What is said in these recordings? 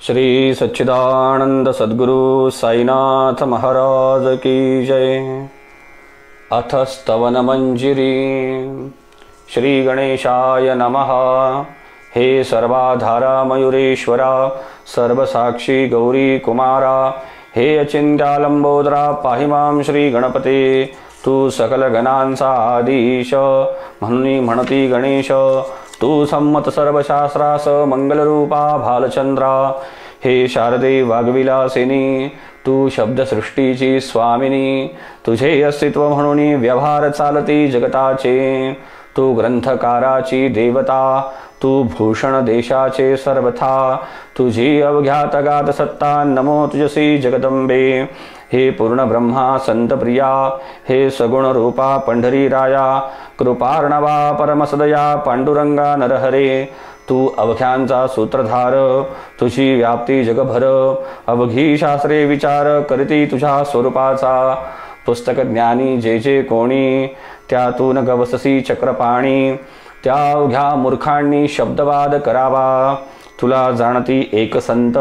श्री सच्चिदानंद सद्गुरु साईनाथ महाराज की जय। अथ स्तवन मंजिरी। श्री गणेशाय नमः। हे सर्वाधारा मयूरेश्वरा, सर्वसाक्षी गौरी कुमारा, हे अचिंत्यालंबोदरा, पाहि मां श्री गणपते। तू सकल गणांचा आदिश, म्हणून म्हणती गणेश। तू संमत सर्वशास्त्रास मंगलरूपा भालचंद्रा। हे शारदे वाग्विलासिनी, तू शब्दसृष्टीची स्वामिनी। तुझे अस्तित्व म्हणून व्यवहार चालती जगताचे। तू ग्रंथकाराची देवता, तू भूषण देशाचे सर्वथा। तुझी अवघ्यात गात सत्ता, नमो तुझसी जगदंबे। हे पूर्ण ब्रह्मा संत प्रिया, हे सगुण रूपा पंढरी राया। कृपार्णवा परमसदया, पांडुरंगा नरहरे। तू अवघ्यांचा सूत्रधार, तुझी व्याप्ती जगभर। अवघी शास्त्रे विचार करती तुझ्या स्वरूपाचा। पुस्तक ज्ञानी जे जे कोणी, त्यातून गवससी चक्रपाणी। त्या अवघ्या मूर्खांनी शब्दवाद करावा। तुला जाणती एक संत,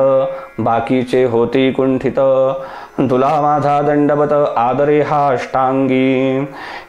बाकीचे होती कुंठित। तुला माझा दंडवत आदरे हा अष्टांगी।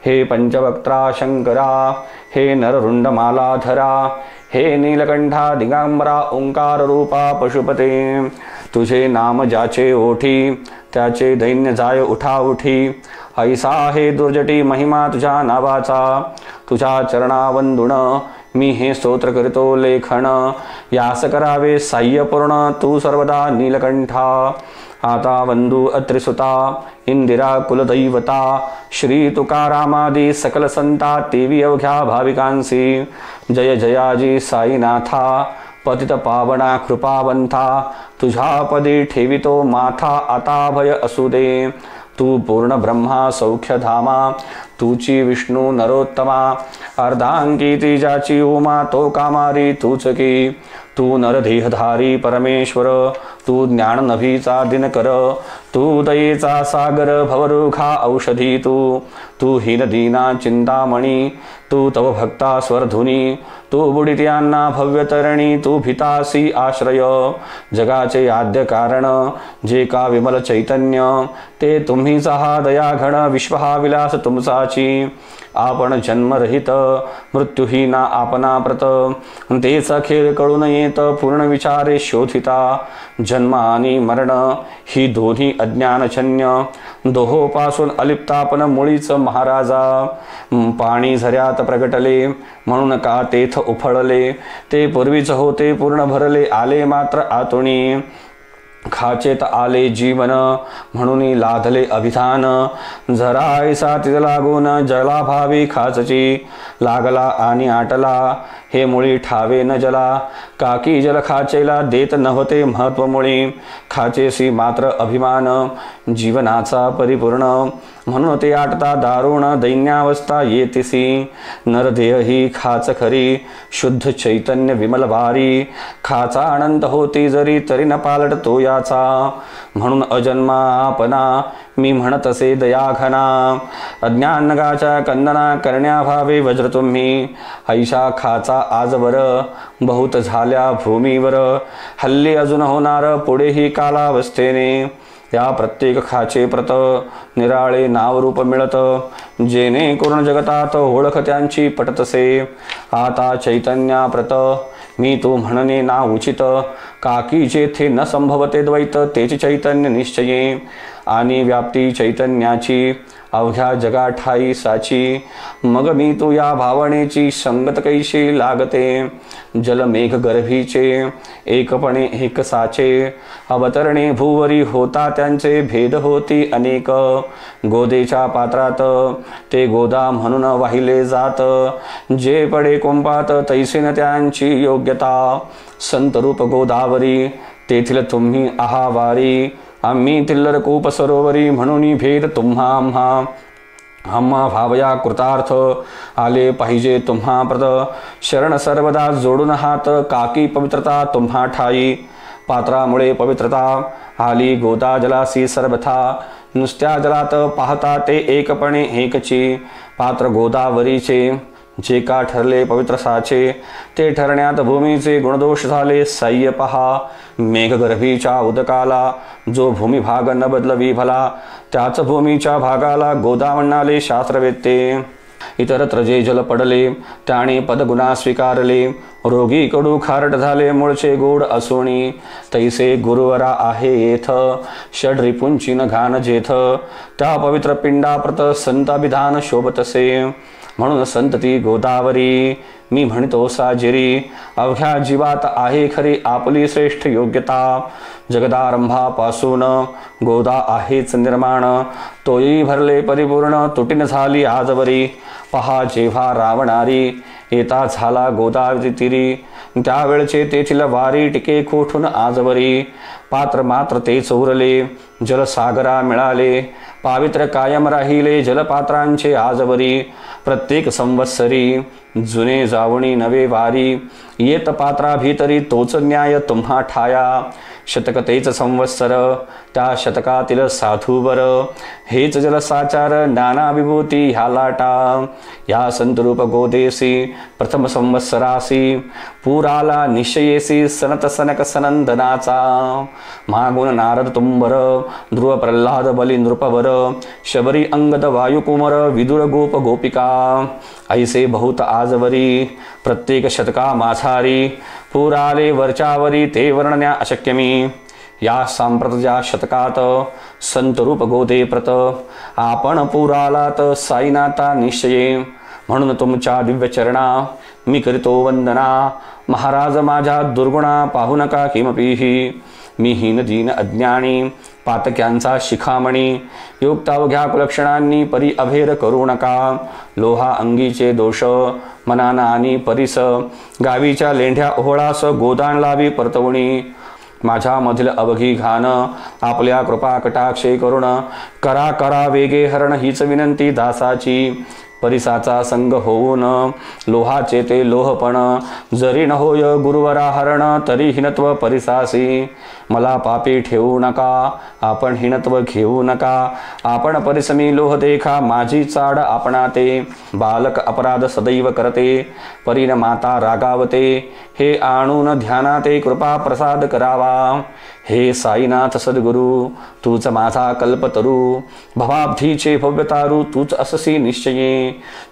हे पंचवक्त्रा शंकरा, हे नररुंड मालाधरा। हे नीलकंठा दिगंबरा, ओंकार रूपा पशुपते। तुझे नाम ज्याचे ओठी, त्याचे दैन्य जाय उठा उठी। ऐसा हे दुर्जटी महिमा तुझ्या नावाचा। तुझ्या चरणावंदुण मी हे स्तोत्र करतो लेखन। यास करावे साह्यपूर्ण, तू सर्वदा नीलकंठा। आता वंदू अत्रिसुता, इंदिरा कुलदैवता। श्री तुकारामादी सकल संता, तेवी अवघ्या भाविकांसी। जय जयाजी साईनाथा, पतित पावना कृपावंता। तुझ्या पदी ठेवितो माथा, आता भय असू दे। तू पूर्ण ब्रह्मा सौख्यधामा, तुची विष्णू नरोत्तमा। अर्धांगी तिजाची उमा, तो कामारी तूच की। तू नरदेहधारी परमेश्वर, तू ज्ञान नभीचा दिनकर। तू दयेचा सागर, भवरुखा औषधी तू। तू हीनदीना चिंतामणी, तू तव भक्ता स्वरधुनी। तू बुडित्यांना भव्यतरणी, तू भितासी आश्रय। जगाचे आद्य कारण, जे का विमल चैतन्य। ते तुम्हीचा हा दयाघन, विश्व हा विलास तुमचाची। आपण जन्मरहित, मृत्यूहीना आपणा प्रत। तेच अखेर कळून येत, पूर्ण विचारे शोधिता। जन्म आणि मरण ही दोन्ही अज्ञानजन्य। दोहोपासून अलिप्तापण मुळीच महाराजा। पाणी झऱ्यात प्रगटले, म्हणून का तेथ उफळले। ते पूर्वीच होते पूर्ण भरले, आले मात्र आतुणी। खाचेत आले जीवन, म्हणून लाधले अभिधान। झरायसा तिथ लागून, जला भावी खाचची। लागला आणि आटला, हे मुळी ठावे न जला। काकी जल खाचेला देत नव्हते महत्व मुळी। खाचेसी मात्र अभिमान, जीवनाचा परिपूर्ण। म्हणून ते आटता दारुण, दैन्यावस्था येतिसी। नरदेह ही खाच खरी, शुद्ध चैतन्य विमल वारी। खाचा अनंत होती जरी, तरी न पालटतो याचा। म्हणून अजन्मा आपणा, मी म्हणत असे दयाघना। अज्ञान नगाच्या कंदना, करण्याभावे वज्र तुम्ही। ऐशा खाचा आजवर, बहुत झाल्या भूमीवर। हल्ली अजून होणार, पुढेही कालावस्थेने। या प्रत्येक खाचे प्रत, निराळे नावरूप मिळत। जेणे करून जगतात ओळख त्यांची पटतसे। आता चैतन्या प्रत, मी तू म्हणणे ना उचित। काकी जेथे न संभवते द्वैत, तेच चैतन्य निश्चये। आणि व्याप्ती चैतन्याची, अवघ्या जगा ठाई साची। मग मी तू या भावनेची, संगत कैशी लागते। जलमेघ गर्भीचे, एकपणे एक साचे। अवतरणे भूवरी, होता त्यांचे भेद होती अनेक। गोदेच्या पात्रात, ते गोदा म्हणून वाहिले जात। जे पडे कुंपात, तैसीन त्यांची योग्यता। संतरूप गोदावरी, तेथील तुम्ही आहावारी। आम्ही तिल्लर कूप सरोवरी, म्हणून भेद तुम्हा आम्हा। आम्हा भावया कृतार्थ, आले पाहिजे तुम्हा प्रत। शरण सर्वदा जोडून हात, काकी पवित्रता तुम्हा ठाई। पात्रामुळे पवित्रता, आली गोदा जलासी सर्वथा। नुसत्या जलात पाहता ते एकपणे एकची। पात्र गोदावरीचे, जे का ठरले पवित्र साचे, ते ठरण्यात भूमीचे गुणदोष झाले साह्य पहा. मेघगर्भीच्या उदकाला जो भूमिभाग न बदलवी भला, त्याच भूमीच्या भागाला गोदा म्हणाले शास्त्रवेत्ते. इतरत्र जे जल पडले त्याने पदगुणा स्वीकारले, रोगी कडू खारट झाले मूळचे गोड असोणी. तैसे गुरुवरा आहे येथ, षड रिपुंची न घाण जेथ, त्या पवित्र पिंडाप्रत संताभिधान शोभतसे. म्हणून संतती गोदावरी, मी म्हणतो साजिरी. अवघ्या जीवात आहे खरी आपली श्रेष्ठ योग्यता. जगदारंभापासून गोदा आहेच निर्माण, तोही भरले परिपूर्ण तुटीन झाली आजवरी. पहा जेव्हा रावणारी येता झाला गोदावरी तिरी, त्यावेळचे तेथील वारी टिके कोठून आजवरी. पात्र मात्र तेच उरले जलसागरा मिळाले, पावित्र कायम राहिले जलपात्रांचे आजवरी. प्रत्येक संवत्सरी जुने जावणी नवे वारी, येत पात्रा भीतरी तोच न्याय तुम्हा ठाया. शतक तेच संवत्सर त्या शतकातील साधूवर, हेच जलसाचार नाना विभूती ह्या लाटा. या संतरूप गोदेसी प्रथम संवत्सरासी, पुराला निश्चयेसी सनत सनक सनंदनाचा. मागून नारद तुंबर, ध्रुव प्रल्हाद बली नृपवर, शबरी अंगद वायुकुमर विदुर गोप गोपिका. ऐसे बहुत आजवरी प्रत्येक शतका माझारी, पुराले वरच्यावरी ते वर्णन्या अशक्यमी. या सांप्रतच्या शतकात संतरूप गोदे प्रत, आपण पुरालात साईनाथा निश्चये. म्हणून तुमच्या दिव्य चरणा मी करीतो वंदना. महाराज माझ्या दुर्गुणा पाहू नका किमपीही. मी हीन दीन अज्ञानी पातक्यांचा शिखामणी, योक्तावघ्या कुलक्षणांनी परी अभेर करू नका. लोहा अंगीचे दोष मनाना आणि परिस, गावीच्या लेंढ्या ओहळास गोदान लावी परतवणी. माझ्या मधील अवघी घाण आपल्या कृपा कटाक्षे करुण, करा करा वेगे हरण हीच विनंती दासाची. परिसाचा संग होऊन लोहाचे ते लोहपण, जरी न होय गुरुवरा हरण तरी हिनत्व परिसासी. मला पापी ठेवू नका आपण हिनत्व घेऊ नका. आपण परिसमी लोह देखा माझी चाड आपणाते. बालक अपराध सदैव करते परीन माता रागावते. हे आणून ध्यानाते कृपा प्रसाद करावा. हे साईनाथ सद्गुरु तूच माझा कल्पतरू. भवाब्धीचे भव्यतारू तूच अससी निश्चये.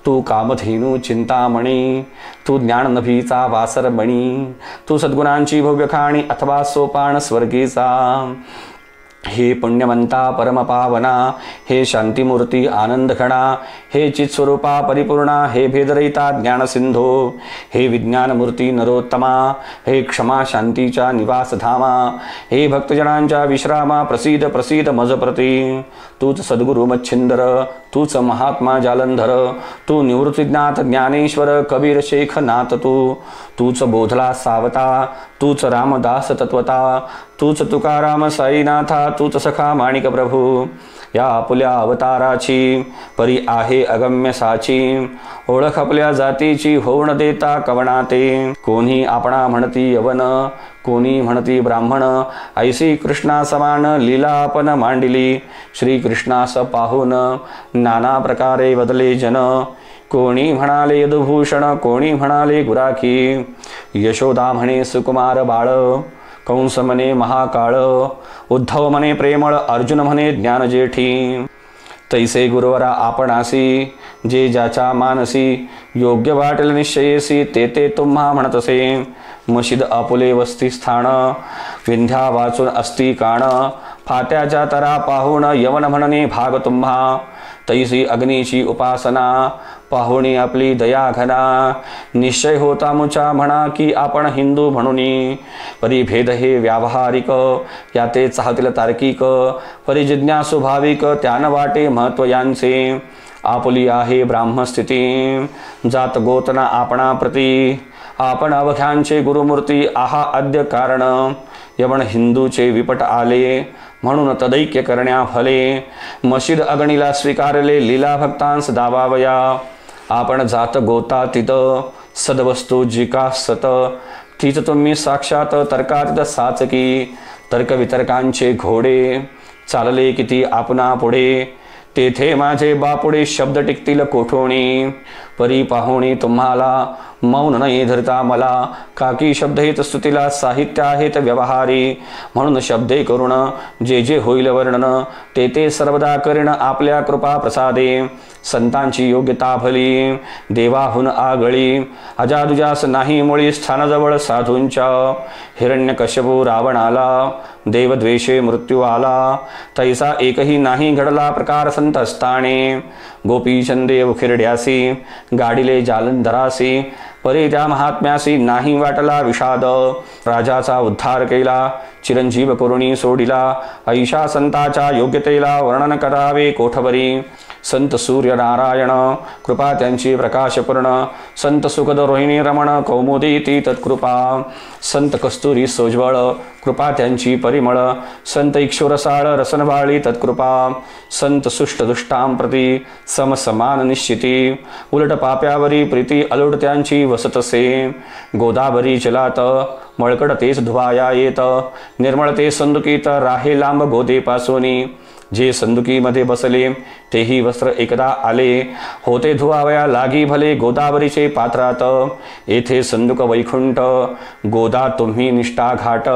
तू कामधेनू चिंतामणी, तू ज्ञाननभीचा वासरमणी. तू सद्गुणांची भव्य खाणी अथवा सोपान स्वर्गीचा. हे पुण्यवंता परमपावना, हे शांतिमूर्ती आनंदघना. हे चित्स्वरूपा परिपूर्णा, हे भेदरहिता ज्ञानसिंधो. हे विज्ञानमूर्ती नरोत्तमा, हे क्षमा शांतीच्या निवासधामा. हे भक्तजनांच्या विश्रामा, प्रसीद प्रसीद मजप्रती. तूच सद्गुरु मच्छिंदर, तूच महात्मा जालंधर. तू निवृत्तीज्ञात ज्ञानेश्वर कबीर शेख नाथ. तूच बोधला सावता, तूच रामदास तत्वता. तूच तुकाराम साईनाथा, तूच सखा माणिक प्रभू. या आपुल्या अवताराची परी आहे अगम्य साची. ओळख आपल्या जातीची होऊन देता कवणाते. कोणी आपणा म्हणती यवन, कोणी म्हणती ब्राह्मण. ऐसी कृष्णा समान लीला आपण मांडिली. श्रीकृष्णास पाहून नाना प्रकारे बदले जन. कोणी म्हणाले यदुभूषण, कोणी म्हणाले गुराखी. यशोदा म्हणे सुकुमार बाळ, कंस म्हणे महाकाळ. उद्धव म्हणे प्रेमळ, अर्जुन म्हणे ज्ञानजेठी. तैसे गुरुवरा आपणासी, जे ज्याच्या मानसी. योग्य वाटेल निश्चयेसी, ते ते तुम्हा म्हणतसे. मशीद आपुले वस्ती स्थान, विंध्या वाचून असती काण. फाट्याच्या तरा पाहून यवन म्हणणे भाग तुम्हा. तैसी अग्नीची उपासना, पाहुणी आपली दया घना. निश्चय होता मुचा म्हणा की आपण हिंदू म्हणूनी. परिभेद हे व्यावहारिक, याते चाहतील तार्किक. परिजिज्ञासु भाविक, त्यान वाटे महत्व यांचे. आपुली आहे ब्राह्मस्थिती, जात गोतना आपणा प्रती. आपण अवघ्यांचे गुरुमूर्ती आहा अद्य कारण. यवन हिंदूचे विपट आले, म्हणून तदैक्य करण्या फले. मशीद अगणीला स्वीकारले, लीला भक्तांस दाबावया. आपण जात गोतातीत, सदवस्तू जिका सत. तीच तुम्ही साक्षात तर्कातीत साचकी. तर्कवितर्कांचे घोडे, चालले किती आपणा पुढे. तेथे माझे बापुडे शब्द टिकतील कोठोणी. परी पाहुणी तुम्हाला मौन नाही धरता मला. काकी शब्द हेत स्तुतीला साहित्य आहेत व्यवहारी. म्हणून शब्दे करुण जे जे होईल वर्णन ते ते सर्वदा करीन आपल्या कृपा प्रसादे. संतांची योग्यता भली देवाहून आगळी. अजादुजास नाही मुळी स्थानजवळ साधूंच्या. हिरण्यकश्यपू रावणाला देवद्वेषे मृत्यू आला. तैसा एकही नाही घडला प्रकार संत असताने. गोपीचंदे उखिरड्यासी गाडिले जालंधरासी. परी त्या महात्म्यासी नाही वाटला विषाद. राजाचा उद्धार केला चिरंजीव करुणी सोडिला. ऐशा संताच्या योग्यतेला वर्णन करावे कोठवरी. संत सूर्य नारायण कृपा त्यांची प्रकाशपूर्ण. संत सुखद रोहिणी रमण कौमुदी ती तत्कृपा. संत कस्तुरी सोज्वळ कृपा त्यांची परिमळ. संत ईश्वरसाळ रसनवाळी तत्कृपा. संत सुष्ट दुष्टां प्रती समसमान निश्चिती. उलट पाप्यावरी प्रीती अलुट त्यांची वसतसे. गोदावरी जलात मळकड तेच धुवाया येत. निर्मळ ते संदुकीत राहे लांब गोदेपासूनी. जे संदुकीमध्ये बसले तेही वस्त्र एकदा आले. होते धुवावया लागी भले गोदावरीचे पात्रात. येथे संदुक वैकुंठ गोदा तुम्ही निष्ठा घाट.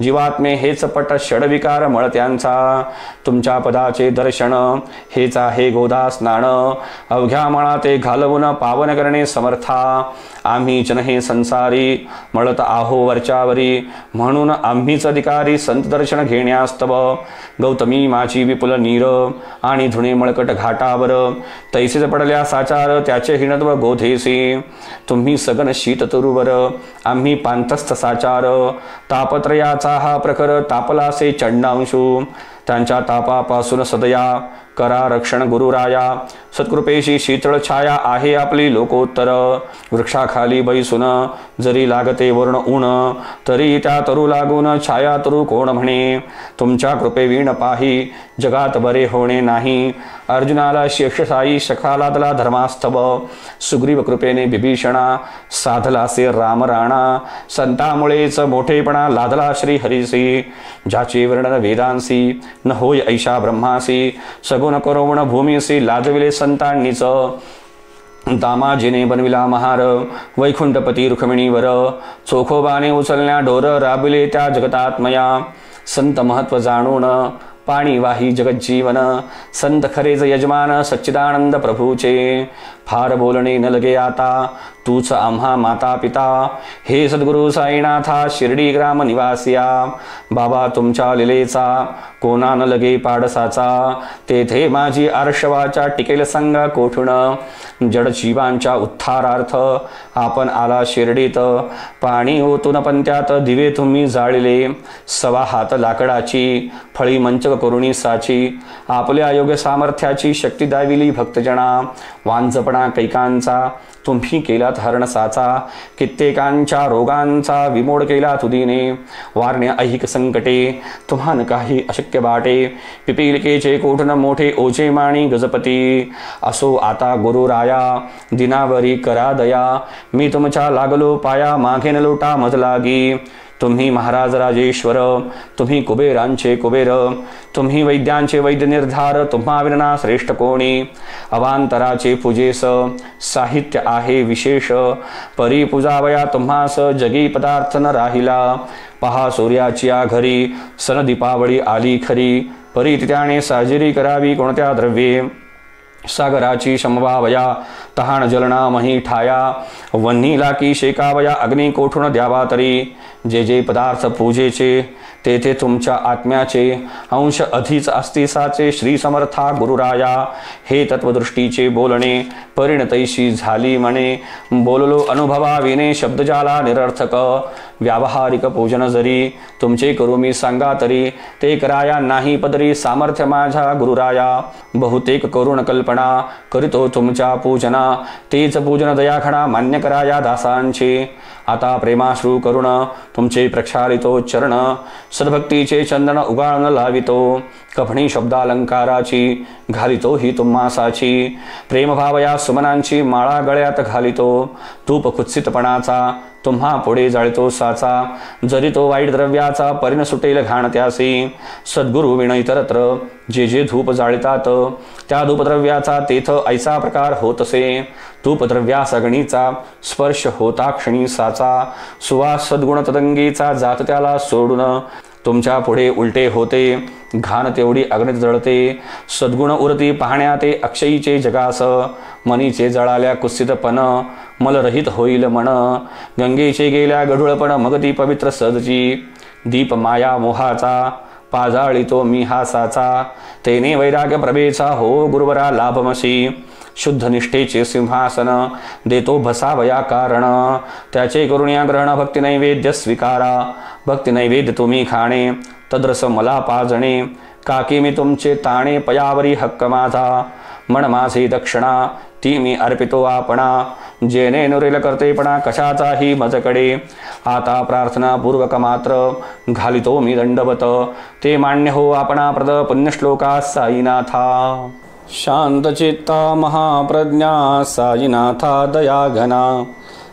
जीवात्मे हेच पट षडविकार मळत्यांचा. तुमच्या पदाचे दर्शन हेच आहे गोदा स्नान. अवघ्या मळा ते घालवून पावन करणे समर्था. आम्ही जन हे संसारी मळत आहो वरच्यावरी. म्हणून आम्हीच अधिकारी संत दर्शन घेण्यास्तव. गौतमी माझी विपुल नीर आणि धुणे मळकट घाटावर. तैसेच पडल्या साचार त्याचे हिणत्व गोधेसी. तुम्ही सगन शीत तरुवर आम्ही पांतस्थ साचार. तापत्रयाचा हा प्रखर तापलासे चंडांशू. त्यांच्या तापापासून सदया करा रक्षण गुरुराया. सत्कृपेशी शीतळ छाया आहे आपली लोकोत्तर. वृक्षाखाली बैसून जरी लागते वर्ण ऊन तरी त्या तरू लागून छाया तरू कोण म्हणे. तुमच्या कृपेवीण पाही जगात बरे होणे नाही. अर्जुनाला शेषसाई शखाला दला धर्मास्तव. सुग्रीव कृपेने विभीषणा साधलासे राम राणा. संतामुळेच मोठेपणा लादला श्री हरीसी. ज्याचे वर्णन वेदांसी न होय ऐशा ब्रह्मासी. सगुण करोवण भूमीसी लादविले संतांनीच. दामाजीने बनविला महार वैकुंठपती रुक्मिणीवर. चोखोबाने उचलण्या ढोर राबिले त्या जगतात्मया. संत महत्व जाणून पाणी वाही जगज्जीवन. संत खरेज यजमान सच्चिदानंद प्रभूचे. फार बोलणे न लगे आता तूच आम्हा माता पिता. हे सद्गुरु साईनाथा शिर्डी ग्राम निवासिया. बाबा तुमच्या लिलेचा कोणा न लगे पाडसाचा. तेथे माझी आर्षवाचा टिकेल संगा कोठून. जड जीवांच्या उत्थारार्थ आपण आला शिर्डीत. पाणी ओतून पंत्यात दिवे तुम्ही जाळिले. सवा हात लाकडाची फळी मंचक करुणी साची. आपल्या योग्य सामर्थ्याची शक्ती दाविली भक्तजना. वांझपणा कैकांचा तुम्ही केलात हरणसाचा. कित्येकांच्या रोगांचा विमोड केला तुदीने. वारण्या ऐहिक संकटे तुम्हान काही अशक्य बाटे. पिपीलिकेचे कोठन मोठे ओझे माणी गजपती. असो आता गुरुराया दिनावरी करा दया. मी तुमच्या लागलो पाया मागेन लोटा मज लागी. तुम्ही महाराज राजेश्वर तुम्ही कुबेरांचे कुबेर. तुम्ही वैद्यांचे वैद्य निर्धार तुम्हा विना श्रेष्ठ कोणी. अवांतराचे पूजेस साहित्य आहे विशेष. परी पूजावया तुम्हास जगी पदार्थ न राहिला. पहा सूर्याची घरी सन दीपावळी आली खरी. परी त्याने साजरी करावी कोणत्या द्रव्ये. सागराची शमवावया तहान जलना मही ठाया. वन्नीला की शेकावया अग्नी कोठून द्यावा तरी. जे जे पदार्थ पूजेचे तेथे तुमच्या आत्म्याचे अंश अधिच अस्तिसाचे. श्री समर्था गुरुराया हे तत्वदृष्टीचे बोलणे परिणतैशी झाली म्हणे. बोललो अनुभवाविने शब्दजाला निरर्थक. व्यावहारिक पूजन जरी तुमचे करू मी सांगा तरी. ते कराया नाही पदरी सामर्थ्य माझ्या गुरुराया. बहुतेक करुण कल्पना करीतो तुमच्या पूजना. तेच पूजन दयाखणा मान्य कराया दासांचे. आता प्रेमाश्रू करुण तुमचे प्रक्षालितो चरण. सद्भक्तीचे चंदन उगाळण लावितो. कफणी शब्दालंकाराची घालितो ही तुम्हासाची. प्रेमभावया सुमनांची माळा गळ्यात घालितो. धूप कुत्सितपणाचा तुम्हा पुढे जाळतो साचा, जरी तो वाईट द्रव्याचा परिण सुटेल घाण त्यासी. सद्गुरु विण इतरत्र जे जे धूप जाळतात, त्या धूपद्रव्याचा तेथ ऐसा प्रकार होतसे. धूपद्रव्यास अग्नीचा स्पर्श होता क्षणी साचा, सुवास सद्गुण तदंगीचा जात त्याला सोडून. तुमच्या पुढे उलटे होते, घाण तेवढी अग्नीत जळते. सद्गुण उरती पाहण्या ते अक्षयीचे जगास, मनीचे जळाल्या कुत्सितपण मलरहित होईल मन. गंगेचे गेल्या गढुळपण मग ती पवित्र सदची, दीप माया मोहाचा पाजाळितो मी हा साचा. तेने वैराग्य प्रभेचा हो गुरुवरा लाभमसी, शुद्ध निष्ठेचे सिंहासन देतो भसावया कारण. त्याचे करुण्या ग्रहण भक्ती नैवेद्य स्वीकारा, भक्ती नैवेद्य तुम्ही खाणे तद्रस मला पाजणे. काकी मी तुमचे ताणे पयावरी हक्क माझा, मन माझे दक्षिणा ती मी अर्पितो आपणा. जेने नुरेल करतेपणा कशाचाही मजकडे, आता प्रार्थना पूर्वक मात्र घालितो मी दंडवत. ते मान्य हो आपणा प्रद पुण्यश्लोका साईनाथा. शांतचित्ता महाप्रज्ञा साईनाथा दयाघना,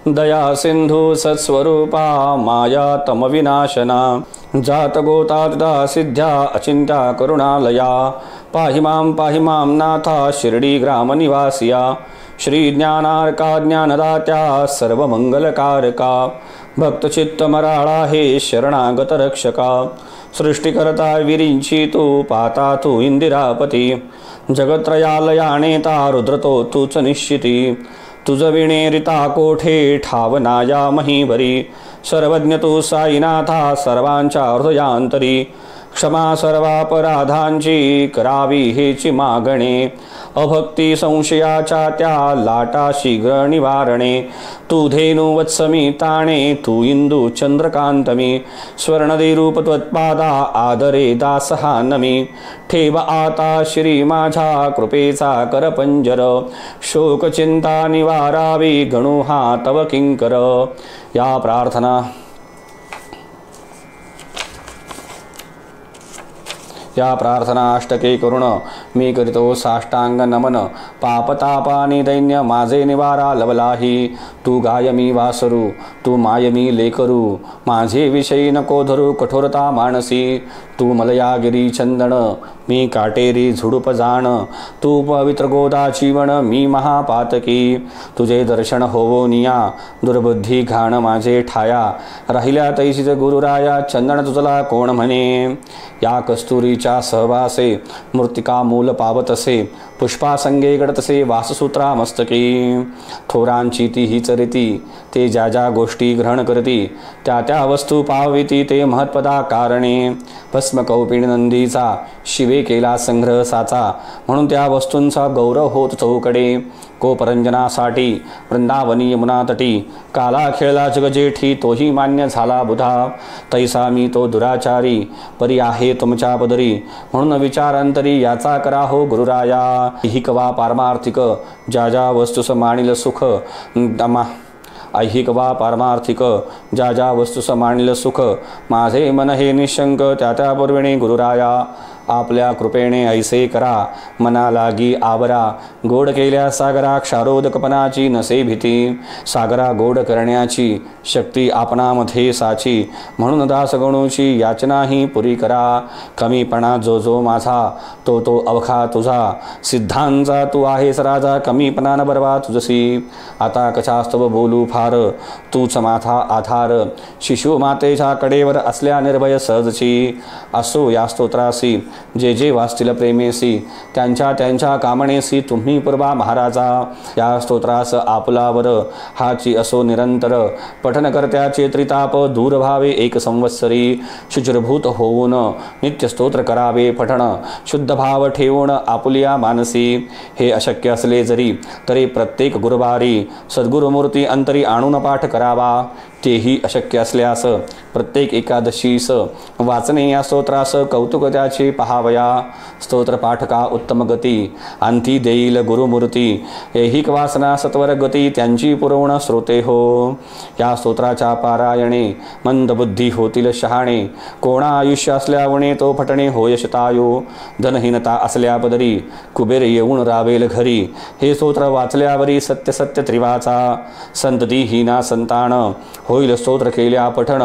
दया सिंधू सत्स्वरूपा माया तम विनाशना. जात गोता सिद्ध्या अचिंत्या करुणालया, पाहि मां नाथा शिर्डी ग्राम निवासिया. श्री ज्ञानार्का ज्ञानदात्या सर्व मंगलकारका, भक्तचित्त मराळा हे शरणागत रक्षका. सृष्टिकर्ता विरिंची तू पाता तू इंदिरापती, जगत्रयालया नेता रुद्रतो तूच निश्चिती. तुझ विणे रिता कोठे ठावनाया महीवरी, सर्वज्ञ तू साईनाथा सर्वांच्या हृदयांतरी. क्षमा सर्वापराधांची करावी हेची मागणे, अभक्ती संशयाच्या त्या लाटा शीघ्र निवारणे. तू धेनु वत्समी ताणे तू इंदू चंद्रकांतमी, स्वर्णदे रूप त्वत्पादा आदरे दासहा नमी. ठेव आता श्री माझ्या कृपेचा करपंजर, शोक चिंता निवारावी गणू हा तव किंकर. या प्रार्थना अष्टके करुण मी करितो साष्टांग नमन. पापतापानी दैन्य माझे निवारा लवलाही, तू गाय मी वासरू तू माय मी लेकरू. माझे विषयी नको धरू कठोरता मानसी, तू मलयागिरी चंदन मी काटेरी झुडूप जाण. तू पवित्र गोदा जीवन मी महापातकी, तुझे दर्शन होवो निया दुर्बुद्धी घाण माझे ठाया. राहिल्या तैसीच गुरुराया चंदन तुझला कोण म्हणे. या कस्तुरीच्या सहवासे मृत्तिका मूल पावतसे, पुष्पासंगे गडतसे वाससूत्रा मस्तकी. थोरांची ती हीच रीती ते ज्या ज्या गोष्टी ग्रहण करती, त्या त्या वस्तू पाविती ते महत्पदा कारणे. भस्म कौपिण नंदीचा शिवे केला संग्रह साचा, म्हणून त्या वस्तूंचा गौरव होत चौकडे. कोपरंजनासाठी वृंदावनी यमुना तटी, काला खेळला जगजेठी तोही मान्य झाला बुधा. तैसा मी तो दुराचारी परी आहे तुमच्या पदरी, म्हणून विचारांतरी याचा करा हो गुरुराया. ऐहिक वा पारमार्थिक ज्या ज्या वस्तूस मानिल सुख, ऐहिक वा पारमार्थिक ज्या ज्या वस्तूस मानिल सुख. माझे मन हे निशंक त्या त्या पूर्विणे गुरुराया. आपल्या कृपेने ऐसे करा मना लागी आवरा, गोड केल्या सागरा क्षारोदकपणाची नसे भीती. सागरा गोड करण्याची शक्ती आपणामध्ये साची, म्हणून दासगणूची याचनाही पुरी करा. कमीपणा जो जो माझा तो तो अवखा तुझा, सिद्धांचा तू आहेस राजा कमीपणा न बरवा तुझसी. आता कशास्तव बोलू फार तूच माझा आधार, शिशु मातेच्या कडेवर असल्या निर्भय सहजची. असो या स्तोत्रासी जे जे वाचतील प्रेमेसी, त्यांच्या त्यांच्या कामणेसी तुम्ही पूर्वा महाराजा. या स्तोत्रास आपलावर हाची असो निरंतर, पठनकर्त्याचे त्रिताप दूर व्हावे एक संवत्सरी. शुचिरभूत होऊन नित्य स्तोत्र करावे पठण, शुद्ध भाव ठेवून आपुलिया मानसी. हे अशक्य असले जरी तरी प्रत्येक गुरुवारी सद्गुरुमूर्ती अंतरी आणून पाठ करावा. तेही अशक्य असल्यास प्रत्येक एकादशीस वाचणे या स्तोत्रास कौतुक त्याचे पहावया स्तोत्र पाठका उत्तम गती अंती देईल गुरुमूर्ती ऐहिक वासना सत्वर गती त्यांची पुरवण श्रोते हो या स्तोत्राच्या पारायणे मंदबुद्धी होतील शहाणे कोणा आयुष्य असल्यावणे तो फटणे होय शतायो धनहीनता असल्या पदरी कुबेर येऊन रावेल घरी हे स्तोत्र वाचल्यावरी सत्य सत्य त्रिवाचा संततीहीना संतान होईल स्तोत्र केल्या पठण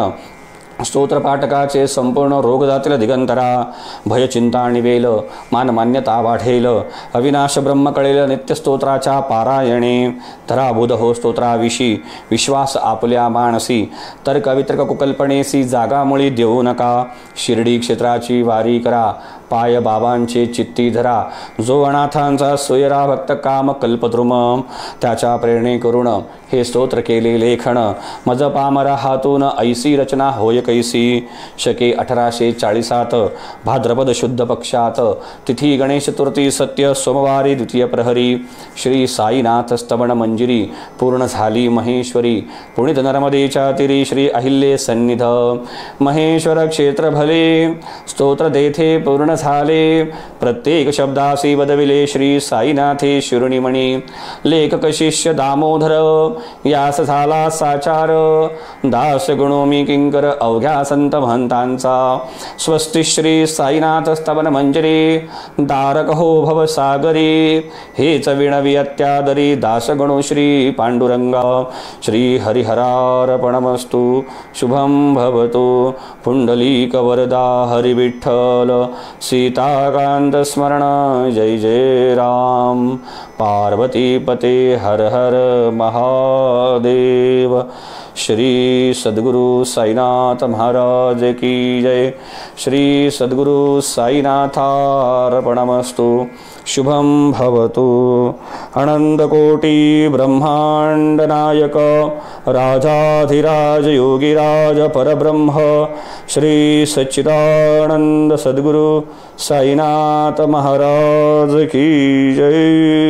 स्तोत्र पाठकाचे संपूर्ण रोग जातील दिगंतरा भय चिंता निवेल मानमान्यता वाढेल अविनाश ब्रह्म कळेल नित्य स्तोत्राच्या पारायणे धरा बोध हो स्तोत्राविषयी विश्वास आपल्या मानसी तर्क वितर्क कुकल्पनेसी जागा मुळी देऊ नका शिर्डी क्षेत्राची वारी करा पाय बाबांचे चित्ती धरा जो अनाथांचा सोयरा भक्त काम कल्पद्रुम त्याच्या प्रेरणे करून हे स्तोत्र केले लेखन मज पामरा हातून ऐसी रचना होय कैसी शके 1840 भाद्रपद शुद्ध पक्षात तिथी गणेश चतुर्थी सत्य सोमवारी द्वितीय प्रहरी श्री साईनाथ स्तवन मंजिरी पूर्ण झाली महेश्वरी पुणित नर्मदेच्या तीरी श्री अहिल्ये सन्निध महेश्वर क्षेत्र भले स्तोत्र देथे पूर्ण झाले प्रत्येक शब्दासी वदविले श्री साईनाथे शिरुनिमणी लेखक शिष्य दामोदर यास झाला साचार दास गुणोमी किंकर अवघ्या संत महंतांचा स्वस्ति श्री साईनाथ स्तवन मंजरी दारक हो भव सागरी हेच विणवी अत्यादरी दास गणो श्री पांडुरंगा श्री हरिहरार्पणमस्तु शुभम भवतु पुंडलीक वरदा हरि विठ्ठल सीताकांत स्मरण जय जय राम पार्वती पते हर हर महादेव श्री सद्गुरु साईनाथ महाराज की जय श्री सद्गुरु साईनाथार्पणमस्तु शुभम भवतु अनंतकोटि ब्रह्मांड नायक राजाधिराज योगिराज परब्रह्म श्री सच्चिदानंद सद्गुरु साईनाथ महाराज की जय।